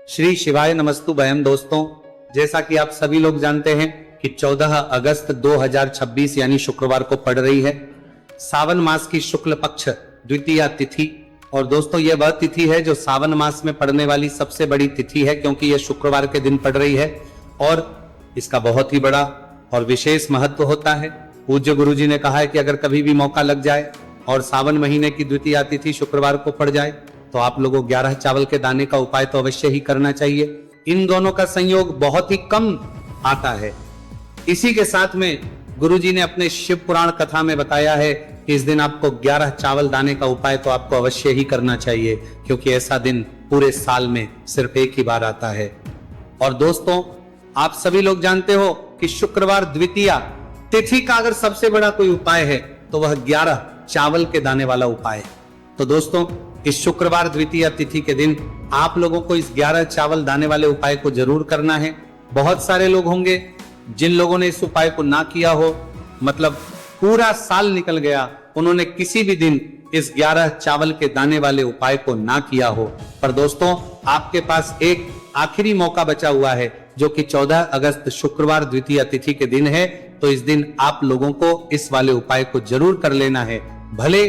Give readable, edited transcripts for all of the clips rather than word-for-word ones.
श्री शिवाय नमस्तु भयम। दोस्तों, जैसा कि आप सभी लोग जानते हैं कि 14 अगस्त 2026 यानी शुक्रवार को पड़ रही है सावन मास की शुक्ल पक्ष द्वितीया तिथि। और दोस्तों, यह वह तिथि है जो सावन मास में पड़ने वाली सबसे बड़ी तिथि है, क्योंकि यह शुक्रवार के दिन पड़ रही है और इसका बहुत ही बड़ा और विशेष महत्व होता है। पूज्य गुरु जी ने कहा है कि अगर कभी भी मौका लग जाए और सावन महीने की द्वितीया तिथि शुक्रवार को पड़ जाए तो आप लोगों 11 चावल के दाने का उपाय तो अवश्य ही करना चाहिए। इन दोनों का संयोग बहुत ही कम आता है। इसी के साथ में गुरुजी ने अपने शिव पुराण कथा में बताया है कि इस दिन आपको 11 चावल दाने का उपाय तो आपको अवश्य ही करना चाहिए, क्योंकि ऐसा दिन पूरे साल में सिर्फ एक ही बार आता है। और दोस्तों, आप सभी लोग जानते हो कि शुक्रवार द्वितीया तिथि का अगर सबसे बड़ा कोई उपाय है तो वह 11 चावल के दाने वाला उपाय है। तो दोस्तों, इस शुक्रवार द्वितीया तिथि के दिन आप लोगों को इस 11 चावल दाने वाले उपाय को जरूर करना है। बहुत सारे लोग होंगे जिन लोगों ने इस उपाय को ना किया हो, मतलब पूरा साल निकल गया, उन्होंने किसी भी दिन इस 11 चावल के दाने वाले उपाय को ना किया हो। पर दोस्तों, आपके पास एक आखिरी मौका बचा हुआ है, जो कि 14 अगस्त शुक्रवार द्वितीया तिथि के दिन है। तो इस दिन आप लोगों को इस वाले उपाय को जरूर कर लेना है। भले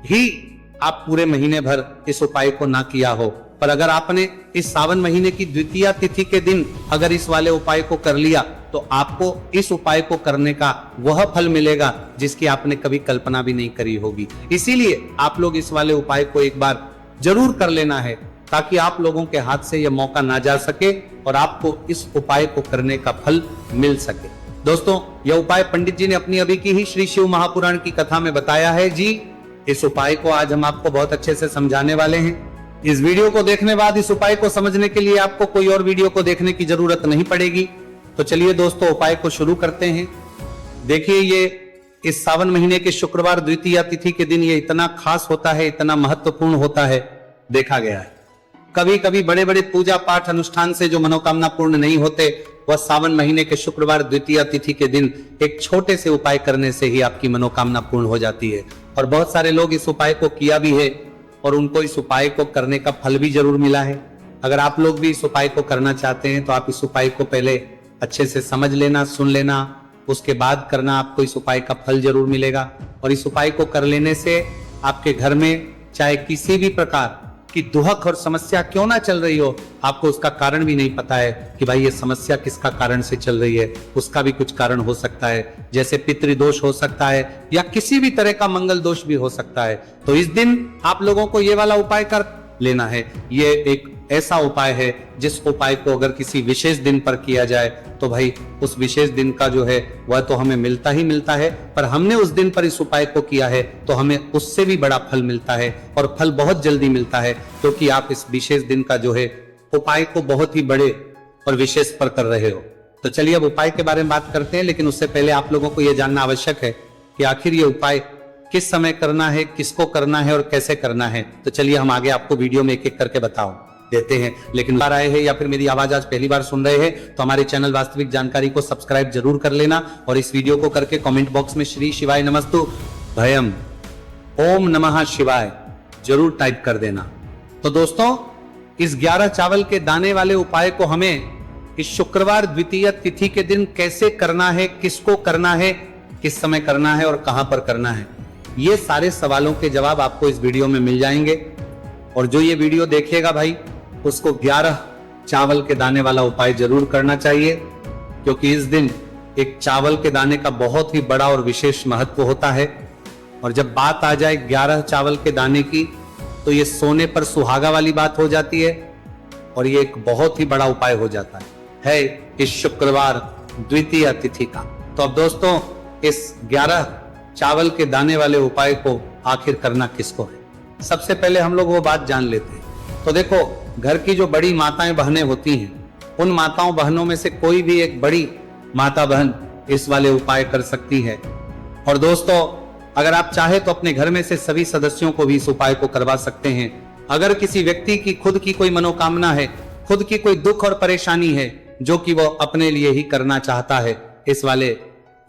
ही आप पूरे महीने भर इस उपाय को ना किया हो, पर अगर आपने इस सावन महीने की द्वितीया तिथि के दिन अगर इस वाले उपाय को कर लिया तो आपको इस उपाय को करने का वह फल मिलेगा जिसकी आपने कभी कल्पना भी नहीं करी होगी। इसीलिए आप लोग इस वाले उपाय को एक बार जरूर कर लेना है, ताकि आप लोगों के हाथ से यह मौका ना जा सके और आपको इस उपाय को करने का फल मिल सके। दोस्तों, यह उपाय पंडित जी ने अपनी अभी की ही श्री शिव महापुराण की कथा में बताया है जी। इस उपाय को आज हम आपको बहुत अच्छे से समझाने वाले हैं। इस वीडियो को देखने बाद इस उपाय को समझने के लिए आपको कोई और वीडियो को देखने की जरूरत नहीं पड़ेगी। तो चलिए दोस्तों, उपाय को शुरू करते हैं। देखिए, ये इस सावन महीने के शुक्रवार द्वितीया तिथि के दिन ये इतना खास होता है, इतना महत्वपूर्ण होता है, देखा गया है। कभी कभी बड़े बड़े पूजा पाठ अनुष्ठान से जो मनोकामना पूर्ण नहीं होते, वह सावन महीने के शुक्रवार द्वितीया तिथि के दिन एक छोटे से उपाय करने से ही आपकी मनोकामना पूर्ण हो जाती है। और बहुत सारे लोग इस उपाय को किया भी है और उनको इस उपाय को करने का फल भी जरूर मिला है। अगर आप लोग भी इस उपाय को करना चाहते हैं तो आप इस उपाय को पहले अच्छे से समझ लेना, सुन लेना, उसके बाद करना। आपको इस उपाय का फल जरूर मिलेगा। और इस उपाय को कर लेने से आपके घर में चाहे किसी भी प्रकार कि दुहक और समस्या क्यों ना चल रही हो, आपको उसका कारण भी नहीं पता है कि भाई ये समस्या किसका कारण से चल रही है, उसका भी कुछ कारण हो सकता है। जैसे पितृदोष हो सकता है या किसी भी तरह का मंगल दोष भी हो सकता है। तो इस दिन आप लोगों को ये वाला उपाय कर लेना है। ये एक ऐसा उपाय है जिस उपाय को अगर किसी विशेष दिन पर किया जाए तो भाई उस विशेष दिन का जो है वह तो हमें मिलता ही मिलता है, पर हमने उस दिन पर इस उपाय को किया है तो हमें उससे भी बड़ा फल मिलता है, और फल बहुत जल्दी मिलता है, क्योंकि आप इस विशेष दिन का जो है उपाय को बहुत ही बड़े और विशेष पर कर रहे हो। तो चलिए अब उपाय के बारे में बात करते हैं, लेकिन उससे पहले आप लोगों को यह जानना आवश्यक है कि आखिर ये उपाय किस समय करना है, किसको करना है और कैसे करना है। तो चलिए हम आगे आपको वीडियो में एक एक करके बताओ देते हैं। लेकिन बार आए हैं या फिर मेरी आवाज आज पहली बार सुन रहे हैं तो हमारे चैनल वास्तविक जानकारी को सब्सक्राइब जरूर कर लेना, और इस वीडियो को करके कमेंट बॉक्स में श्री शिवाय नमस्तु भयम ओम नमः शिवाय जरूर टाइप कर देना। तो दोस्तों, इस 11 चावल के दाने वाले उपाय को हमें इस शुक्रवार द्वितीय तिथि के दिन कैसे करना है, किसको करना है, किस समय करना है और कहां पर करना है, ये सारे सवालों के जवाब आपको इस वीडियो में मिल जाएंगे। और जो ये वीडियो देखेगा भाई, उसको 11 चावल के दाने वाला उपाय जरूर करना चाहिए, क्योंकि इस दिन एक चावल के दाने का बहुत ही बड़ा और विशेष महत्व होता है। और जब बात आ जाए 11 चावल के दाने की, तो ये सोने पर सुहागा वाली बात हो जाती है और ये एक बहुत ही बड़ा उपाय हो जाता है इस शुक्रवार द्वितीय तिथि का। तो अब दोस्तों, इस 11 चावल के दाने वाले उपाय को आखिर करना किसको है, सबसे पहले हम लोग वो बात जान लेते हैं। तो देखो, घर की जो बड़ी माताएं बहनें होती हैं, उन माताओं बहनों में से कोई भी एक बड़ी माता बहन इस वाले उपाय कर सकती है। और दोस्तों, अगर आप चाहे तो अपने घर में से सभी सदस्यों को भी इस उपाय को करवा सकते हैं। अगर किसी व्यक्ति की खुद की कोई मनोकामना है, खुद की कोई दुख और परेशानी है जो कि वो अपने लिए ही करना चाहता है, इस वाले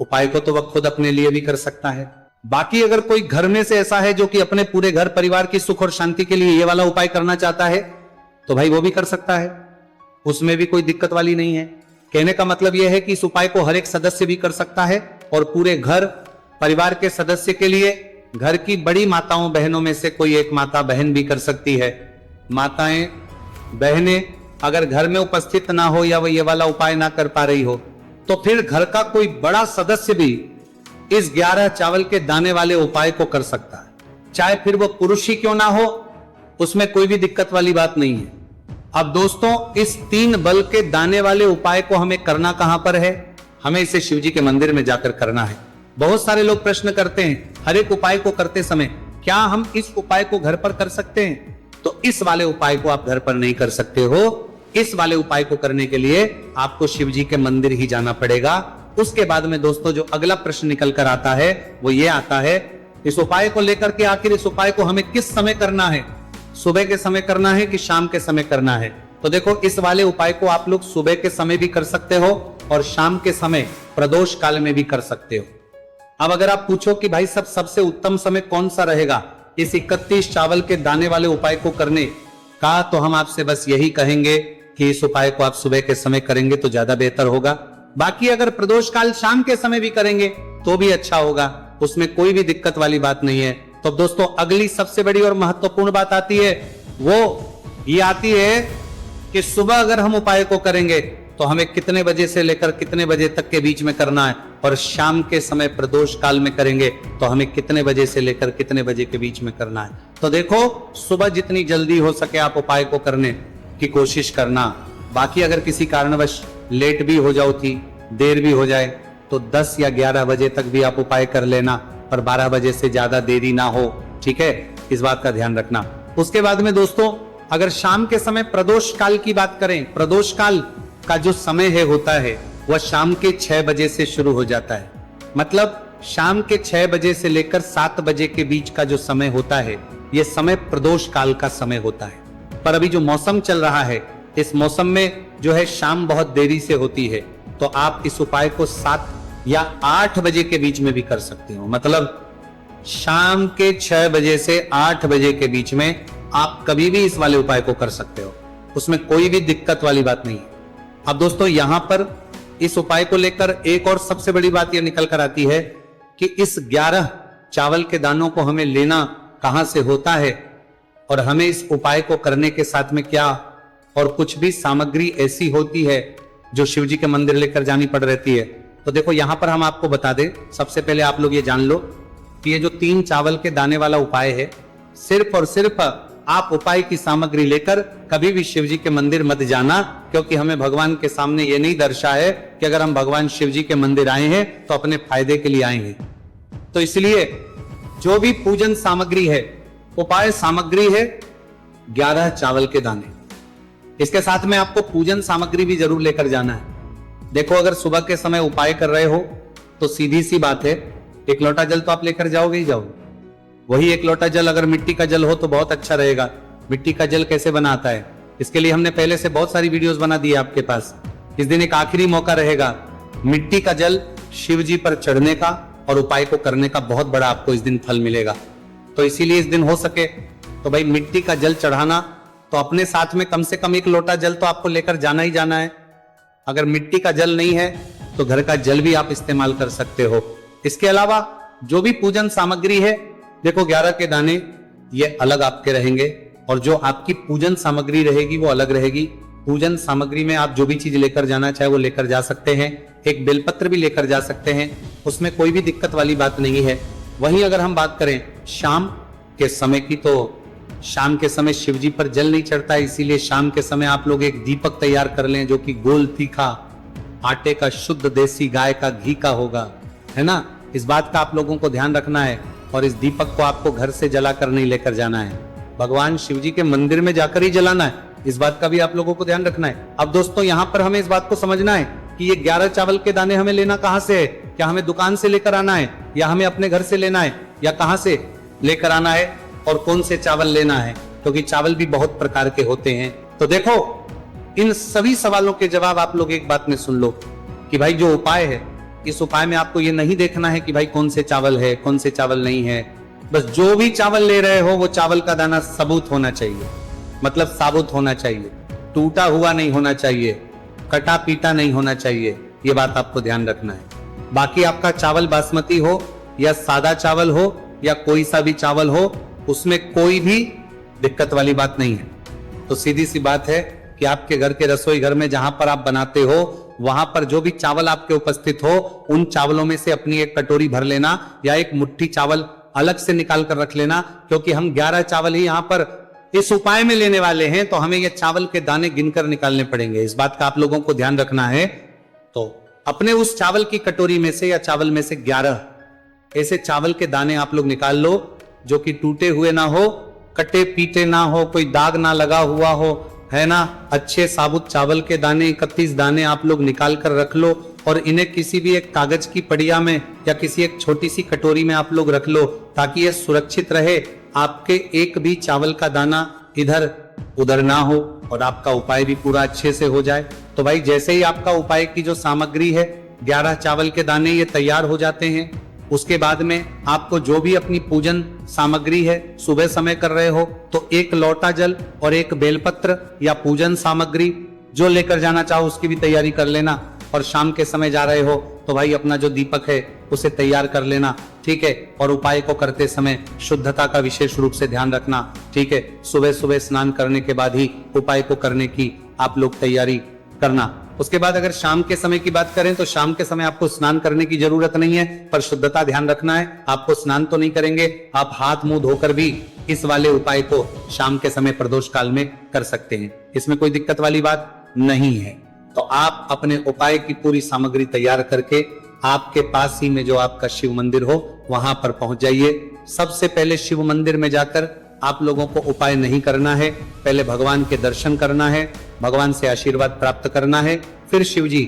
उपाय को तो वह खुद अपने लिए भी कर सकता है। बाकी अगर कोई घर में से ऐसा है जो कि अपने पूरे घर परिवार की सुख और शांति के लिए ये वाला उपाय करना चाहता है, तो भाई वो भी कर सकता है। उसमें भी कोई दिक्कत वाली नहीं है। कहने का मतलब यह है कि इस उपाय को हर एक सदस्य भी कर सकता है और पूरे घर परिवार के सदस्य के लिए घर की बड़ी माताओं बहनों में से कोई एक माता बहन भी कर सकती है। माताएं बहनें अगर घर में उपस्थित ना हो या वो ये वाला उपाय ना कर पा रही हो तो फिर घर का कोई बड़ा सदस्य भी इस 11 चावल के दाने वाले उपाय को कर सकता है, चाहे फिर वो पुरुष ही क्यों ना हो, उसमें कोई भी दिक्कत वाली बात नहीं है। अब दोस्तों, इस 3 बल के दाने वाले उपाय को हमें करना कहां पर है? हमें इसे शिव जी के मंदिर में जाकर करना है। बहुत सारे लोग प्रश्न करते हैं हर एक उपाय को करते समय, क्या हम इस उपाय को घर पर कर सकते हैं? तो इस वाले उपाय को आप घर पर नहीं कर सकते हो। इस वाले उपाय को करने के लिए आपको शिव जी के मंदिर ही जाना पड़ेगा। उसके बाद में दोस्तों जो अगला प्रश्न निकल कर आता है वो ये आता है, इस उपाय को लेकर के आखिर इस उपाय को हमें किस समय करना है? सुबह के समय करना है कि शाम के समय करना है? तो देखो, इस वाले उपाय को आप लोग सुबह के समय भी कर सकते हो और शाम के समय प्रदोष काल में भी कर सकते हो। अब अगर आप पूछो कि भाई सबसे उत्तम समय कौन सा रहेगा इस 31 चावल के दाने वाले उपाय को करने का, तो हम आपसे बस यही कहेंगे कि इस उपाय को आप सुबह के समय करेंगे तो ज्यादा बेहतर होगा। बाकी अगर प्रदोष काल शाम के समय भी करेंगे तो भी अच्छा होगा, उसमें कोई भी दिक्कत वाली बात नहीं है। तो दोस्तों, अगली सबसे बड़ी और महत्वपूर्ण बात आती है, वो ये आती है कि सुबह अगर हम उपाय को करेंगे तो हमें कितने बजे से लेकर कितने बजे तक के बीच में करना है, और शाम के समय प्रदोष काल में करेंगे तो हमें कितने बजे से लेकर कितने बजे के बीच में करना है। तो देखो, सुबह जितनी जल्दी हो सके आप उपाय को करने की कोशिश करना। बाकी अगर किसी कारणवश लेट भी हो जाओ थी, देर भी हो जाए, तो 10 या 11 बजे तक भी आप उपाय कर लेना, पर 12 बजे से ज्यादा देरी ना हो, ठीक है? इस बात का ध्यान रखना। उसके बाद में दोस्तों, अगर शाम के समय प्रदोष काल की बात करें, प्रदोष काल का जो समय है होता है वह शाम के 6 बजे से शुरू हो जाता है। मतलब शाम के 6 बजे से लेकर 7 बजे के बीच का जो समय होता है, यह समय प्रदोष काल का समय होता है। पर अभी जो मौसम चल रहा है, इस मौसम में जो है शाम बहुत देरी से होती है, तो आप इस उपाय को 7 या 8 बजे के बीच में भी कर सकते हो। मतलब शाम के 6 बजे से 8 बजे के बीच में आप कभी भी इस वाले उपाय को कर सकते हो, उसमें कोई भी दिक्कत वाली बात नहीं है। अब दोस्तों, यहां पर इस उपाय को लेकर एक और सबसे बड़ी बात यह निकल कर आती है कि इस 11 चावल के दानों को हमें लेना कहां से होता है, और हमें इस उपाय को करने के साथ में क्या और कुछ भी सामग्री ऐसी होती है जो शिव जी के मंदिर लेकर जानी पड़ रहती है। तो देखो, यहां पर हम आपको बता दें, सबसे पहले आप लोग ये जान लो कि ये जो 3 चावल के दाने वाला उपाय है, सिर्फ और सिर्फ आप उपाय की सामग्री लेकर कभी भी शिव जी के मंदिर मत जाना, क्योंकि हमें भगवान के सामने ये नहीं दर्शा है कि अगर हम भगवान शिव जी के मंदिर आए हैं तो अपने फायदे के लिए आए हैं। तो इसलिए जो भी पूजन सामग्री है, उपाय सामग्री है 11 चावल के दाने, इसके साथ में आपको पूजन सामग्री भी जरूर लेकर जाना है। देखो, अगर सुबह के समय उपाय कर रहे हो तो सीधी सी बात है, 1 लोटा जल तो आप लेकर जाओगे ही जाओगे। वही 1 लोटा जल अगर मिट्टी का जल हो तो बहुत अच्छा रहेगा। मिट्टी का जल कैसे बनाता है, इसके लिए हमने पहले से बहुत सारी वीडियोस बना दी है आपके पास। इस दिन एक आखिरी मौका रहेगा मिट्टी का जल शिव जी पर चढ़ने का और उपाय को करने का, बहुत बड़ा आपको इस दिन फल मिलेगा। तो इसीलिए इस दिन हो सके तो भाई मिट्टी का जल चढ़ाना, तो अपने साथ में कम से कम 1 लोटा जल तो आपको लेकर जाना ही जाना है। अगर मिट्टी का जल नहीं है तो घर का जल भी आप इस्तेमाल कर सकते हो। इसके अलावा जो भी पूजन सामग्री है, देखो 11 के दाने ये अलग आपके रहेंगे और जो आपकी पूजन सामग्री रहेगी वो अलग रहेगी। पूजन सामग्री में आप जो भी चीज लेकर जाना चाहे वो लेकर जा सकते हैं। एक बेलपत्र भी लेकर जा सकते हैं, उसमें कोई भी दिक्कत वाली बात नहीं है। वहीं अगर हम बात करें शाम के समय की, तो शाम के समय शिव जी पर जल नहीं चढ़ता है, इसीलिए शाम के समय आप लोग एक दीपक तैयार कर लें जो कि गोल तीखा आटे का शुद्ध देसी गाय का घी का होगा, है ना। इस बात का आप लोगों को ध्यान रखना है और इस दीपक को आपको घर से जलाकर नहीं लेकर जाना है, भगवान शिव जी के मंदिर में जाकर ही जलाना है। इस बात का भी आप लोगों को ध्यान रखना है। अब दोस्तों, यहाँ पर हमें इस बात को समझना है कि ये 11 चावल के दाने हमें लेना कहां से है। क्या हमें दुकान से लेकर आना है, या हमें अपने घर से लेना है, या कहां से लेकर आना है, और कौन से चावल लेना है, क्योंकि चावल भी बहुत प्रकार के होते हैं। तो देखो, इन सभी सवालों के जवाब आप लोग एक बात में सुन लो कि भाई जो उपाय है, इस उपाय में आपको ये नहीं देखना है कि भाई कौन से चावल है कौन से चावल नहीं है। बस जो भी चावल ले रहे हो वो चावल का दाना सबूत होना चाहिए, मतलब साबुत होना चाहिए। टूटा हुआ नहीं होना चाहिए, कटा पीटा नहीं होना चाहिए, ये बात आपको ध्यान रखना है। बाकी आपका चावल बासमती हो या सादा चावल हो या कोई सा भी चावल हो, उसमें कोई भी दिक्कत वाली बात नहीं है। तो सीधी सी बात है कि आपके घर के रसोई घर में जहां पर आप बनाते हो, वहां पर जो भी चावल आपके उपस्थित हो, उन चावलों में से अपनी एक कटोरी भर लेना या एक मुट्ठी चावल अलग से निकाल कर रख लेना, क्योंकि हम 11 चावल ही यहां पर इस उपाय में लेने वाले हैं, तो हमें ये चावल के दाने गिनकर निकालने पड़ेंगे। इस बात का आप लोगों को ध्यान रखना है। तो अपने उस चावल की कटोरी में से या चावल में से 11 ऐसे चावल के दाने आप लोग निकाल लो, जो कि टूटे हुए ना हो, कटे पीटे ना हो, कोई दाग ना लगा हुआ हो, है ना। अच्छे साबुत चावल के दाने 31 दाने आप लोग निकाल कर रख लो और इन्हें किसी भी एक कागज की पड़िया में या किसी एक छोटी सी कटोरी में आप लोग रख लो, ताकि यह सुरक्षित रहे, आपके एक भी चावल का दाना इधर उधर ना हो और आपका उपाय भी पूरा अच्छे से हो जाए। तो भाई जैसे ही आपका उपाय की जो सामग्री है, 11 चावल के दाने ये तैयार हो जाते हैं, उसके बाद में आपको जो भी अपनी पूजन सामग्री है, सुबह समय कर रहे हो तो एक लोटा जल और एक बेलपत्र या पूजन सामग्री जो लेकर जाना चाहो उसकी भी तैयारी कर लेना। और शाम के समय जा रहे हो तो भाई अपना जो दीपक है उसे तैयार कर लेना, ठीक है। और उपाय को करते समय शुद्धता का विशेष रूप से ध्यान रखना, ठीक है। सुबह सुबह स्नान करने के बाद ही उपाय को करने की आप लोग तैयारी करना। उसके बाद अगर शाम के समय की बात करें तो शाम के समय आपको स्नान करने की जरूरत नहीं है, पर शुद्धता ध्यान रखना है। आपको स्नान तो नहीं करेंगे, आप हाथ मुंह धोकर भी इस वाले उपाय को शाम के समय प्रदोष काल में कर सकते हैं, इसमें कोई दिक्कत वाली बात नहीं है। तो आप अपने उपाय की पूरी सामग्री तैयार करके आपके पास ही में जो आपका शिव मंदिर हो वहां पर पहुंच जाइए। सबसे पहले शिव मंदिर में जाकर आप लोगों को उपाय नहीं करना है, पहले भगवान के दर्शन करना है, भगवान से आशीर्वाद प्राप्त करना है, फिर शिव जी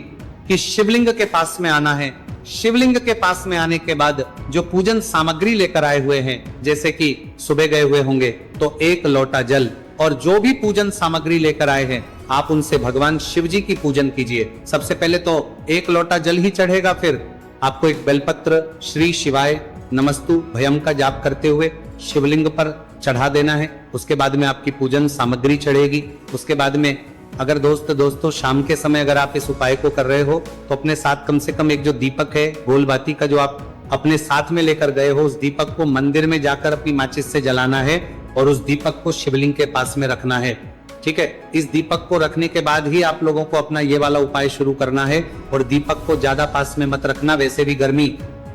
की शिवलिंग के पास में आना है। शिवलिंग के पास में आने के बाद जो पूजन सामग्री लेकर आए हुए हैं, जैसे कि सुबह गए हुए होंगे तो एक लोटा जल और जो भी पूजन सामग्री लेकर आए हैं आप उनसे भगवान शिव जी की पूजन कीजिए। सबसे पहले तो एक लोटा जल ही चढ़ेगा, फिर आपको एक बेलपत्र श्री शिवाय नमस्तु भयम का जाप करते हुए शिवलिंग पर चढ़ा देना है। उसके बाद में आपकी पूजन सामग्री चढ़ेगी। उसके बाद में अगर दोस्तों शाम के समय अगर आप इस उपाय को कर रहे हो तो अपने साथ कम से कम एक जो दीपक है गोलबाती का जो आप अपने साथ में लेकर गए हो, उस दीपक को मंदिर में जाकर अपनी माचिस से जलाना है और उस दीपक को शिवलिंग के पास में रखना है, ठीक है। इस दीपक को रखने के बाद ही आप लोगों को अपना ये वाला उपाय शुरू करना है। और दीपक को ज्यादा पास में मत रखना, वैसे भी गर्मी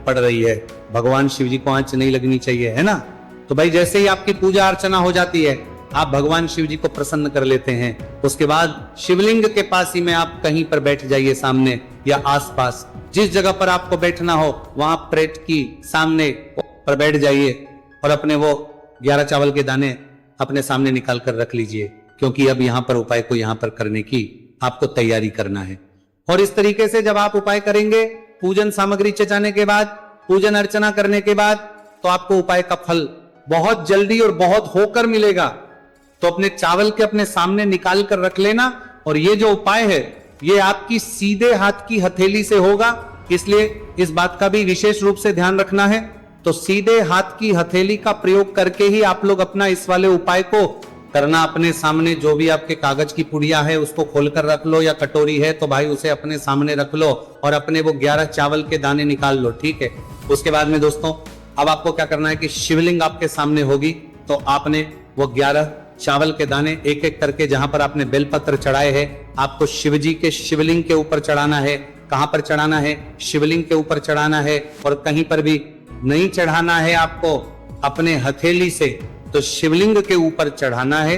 पड़ रही है, भगवान शिव जी को आंच नहीं लगनी चाहिए, है ना। तो भाई जैसे ही आपकी पूजा अर्चना हो जाती है, आप भगवान शिव जी को प्रसन्न कर लेते हैं। उसके बाद शिवलिंग के पास ही में आप कहीं पर बैठ जाइए, सामने या आसपास, जिस जगह पर आपको बैठना हो वहां प्लेट की सामने पर बैठ जाइए और अपने वो 11 चावल के दाने अपने सामने निकाल कर रख लीजिए, क्योंकि अब यहाँ पर उपाय को यहाँ पर करने की आपको तैयारी करना है। और इस तरीके से जब आप उपाय करेंगे, पूजन सामग्री चचाने के बाद, पूजन अर्चना करने के बाद, तो आपको उपाय का फल बहुत जल्दी और बहुत होकर मिलेगा। तो अपने चावल के अपने सामने निकाल कर रख लेना। और ये जो उपाय है ये आपकी सीधे हाथ की हथेली से होगा, इसलिए इस बात का भी विशेष रूप से ध्यान रखना है। तो सीधे हाथ की हथेली का प्रयोग करके ही आप लोग अपना इस वाले उपाय को करना। अपने सामने जो भी आपके कागज की पुड़िया है उसको खोलकर रख लो, या कटोरी है तो भाई उसे अपने सामने रख लो और अपने वो 11 चावल के दाने निकाल लो, ठीक है। उसके बाद में दोस्तों अब आपको क्या करना है कि शिवलिंग आपके सामने होगी, तो आपने वो 11 चावल के दाने एक एक करके जहां पर आपने बेलपत्र चढ़ाए हैं आपको शिव जी के शिवलिंग के ऊपर चढ़ाना है। कहां पर चढ़ाना है? शिवलिंग के ऊपर चढ़ाना है। और कहीं पर भी नहीं चढ़ाना है आपको अपने हथेली से, तो शिवलिंग के ऊपर चढ़ाना है,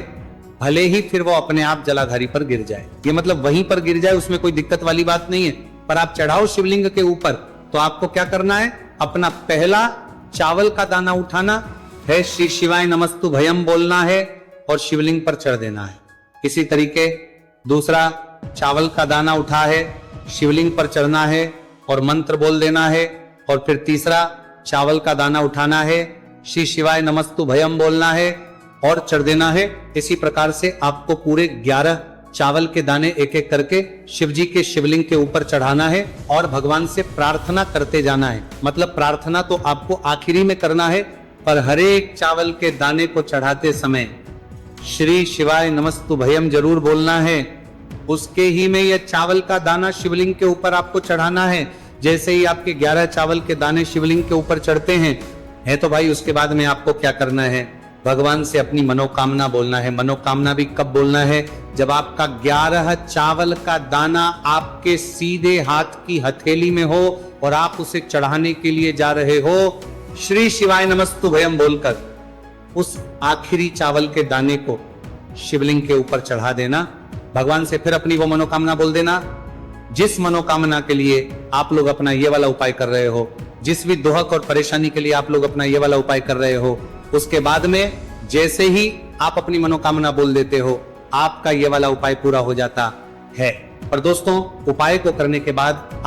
भले ही फिर वो अपने आप जलाधारी पर गिर जाए। ये मतलब वहीं पर गिर जाए, उसमें कोई दिक्कत वाली बात नहीं है, पर आप चढ़ाओ शिवलिंग के ऊपर। तो आपको क्या करना है? अपना पहला चावल का दाना उठाना है, श्री शिवाय नमस्तु भयम बोलना है और शिवलिंग पर चढ़ देना है। इसी तरीके दूसरा चावल का दाना उठा है, शिवलिंग पर चढ़ना है और मंत्र बोल देना है। और फिर तीसरा चावल का दाना उठाना है, श्री शिवाय नमस्तु भयम बोलना है और चढ़ देना है। इसी प्रकार से आपको पूरे 11 चावल के दाने एक एक करके शिव जी के शिवलिंग के ऊपर चढ़ाना है और भगवान से प्रार्थना करते जाना है। मतलब प्रार्थना तो आपको आखिरी में करना है, पर हर एक चावल के दाने को चढ़ाते समय श्री शिवाय नमस्तु भयम जरूर बोलना है। उसके ही में यह चावल का दाना शिवलिंग के ऊपर आपको चढ़ाना है। जैसे ही आपके 11 चावल के दाने शिवलिंग के ऊपर चढ़ते हैं तो भाई उसके बाद में आपको क्या करना है, भगवान से अपनी मनोकामना बोलना है। मनोकामना भी कब बोलना है, जब आपका 11 चावल का दाना आपके सीधे हाथ की हथेली में हो और आप उसे चढ़ाने के लिए जा रहे हो। श्री शिवाय नमस्तु भयम बोलकर उस आखिरी चावल के दाने को शिवलिंग के ऊपर चढ़ा देना। भगवान से फिर अपनी वो मनोकामना बोल देना, जिस मनोकामना के लिए आप लोग अपना ये वाला उपाय कर रहे हो, जिस भी दुहक और परेशानी के लिए आप लोग अपना ये वाला उपाय कर रहे हो, उसके बाद में जैसे ही आप अपनी मनोकामना बोल देते हो, आपका ये वाला उपाय पूरा हो जाता है। पर दोस्तों, उपाय को करने के बाद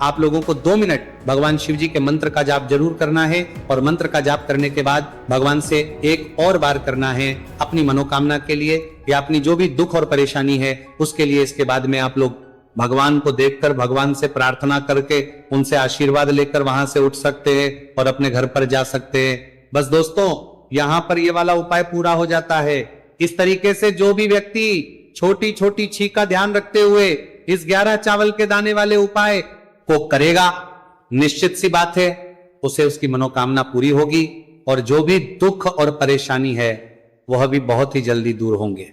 आप लोगों को 2 मिनट भगवान शिव जी के मंत्र का जाप जरूर करना है। और मंत्र का जाप करने के बाद भगवान से एक और बार करना है अपनी मनोकामना के लिए या अपनी जो भी दुख और परेशानी है उसके लिए। इसके बाद में आप लोग भगवान को देखकर, भगवान से प्रार्थना करके, उनसे आशीर्वाद लेकर वहां से उठ सकते हैं और अपने घर पर जा सकते हैं। बस दोस्तों, यहां पर ये वाला उपाय पूरा हो जाता है। इस तरीके से जो भी व्यक्ति छोटी छोटी छींक का ध्यान रखते हुए इस 11 चावल के दाने वाले उपाय को करेगा, निश्चित सी बात है उसे उसकी मनोकामना पूरी होगी और जो भी दुख और परेशानी है वह भी बहुत ही जल्दी दूर होंगे।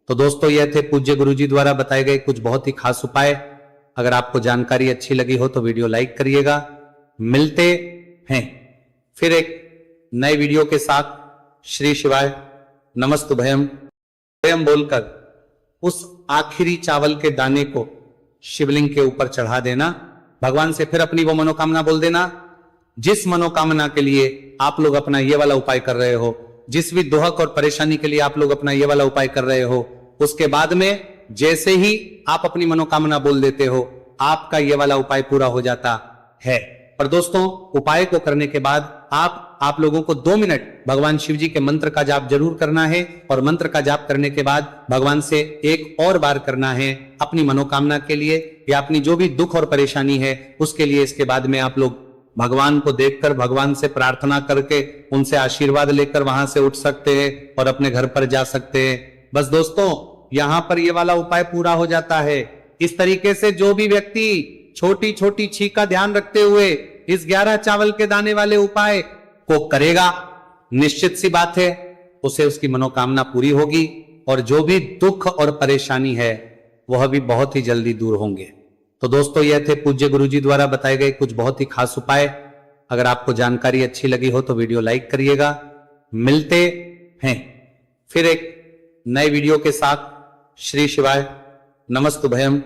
तो दोस्तों, यह थे पूज्य गुरुजी द्वारा बताए गए कुछ बहुत ही खास उपाय। अगर आपको जानकारी अच्छी लगी हो तो वीडियो लाइक करिएगा। मिलते हैं फिर एक नए वीडियो के साथ। श्री शिवाय नमस्तु भयम बोलकर उस आखिरी चावल के दाने को शिवलिंग के ऊपर चढ़ा देना। भगवान से फिर अपनी वो मनोकामना बोल देना, जिस मनोकामना के लिए आप लोग अपना ये वाला उपाय कर रहे हो, जिस भी दुहक और परेशानी के लिए आप लोग अपना ये वाला उपाय कर रहे हो, उसके बाद में जैसे ही आप अपनी मनोकामना बोल देते हो, आपका ये वाला उपाय पूरा हो जाता है। पर दोस्तों, उपाय को करने के बाद आप लोगों को 2 मिनट भगवान शिव जी के मंत्र का जाप जरूर करना है। और मंत्र का जाप करने के बाद भगवान से एक और बार करना है अपनी मनोकामना के लिए या अपनी जो भी दुख और परेशानी है उसके लिए। इसके बाद में आप लोग भगवान को देखकर, भगवान से प्रार्थना करके, उनसे आशीर्वाद लेकर वहां से उठ सकते हैं और अपने घर पर जा सकते हैं। बस दोस्तों, यहां पर ये वाला उपाय पूरा हो जाता है। इस तरीके से जो भी व्यक्ति छोटी छोटी छींक का ध्यान रखते हुए इस 11 चावल के दाने वाले उपाय को करेगा, निश्चित सी बात है उसे उसकी मनोकामना पूरी होगी और जो भी दुख और परेशानी है वह भी बहुत ही जल्दी दूर होंगे। तो दोस्तों, यह थे पूज्य गुरुजी द्वारा बताए गए कुछ बहुत ही खास उपाय। अगर आपको जानकारी अच्छी लगी हो तो वीडियो लाइक करिएगा। मिलते हैं फिर एक नए वीडियो के साथ। श्री शिवाय नमस्तु भयम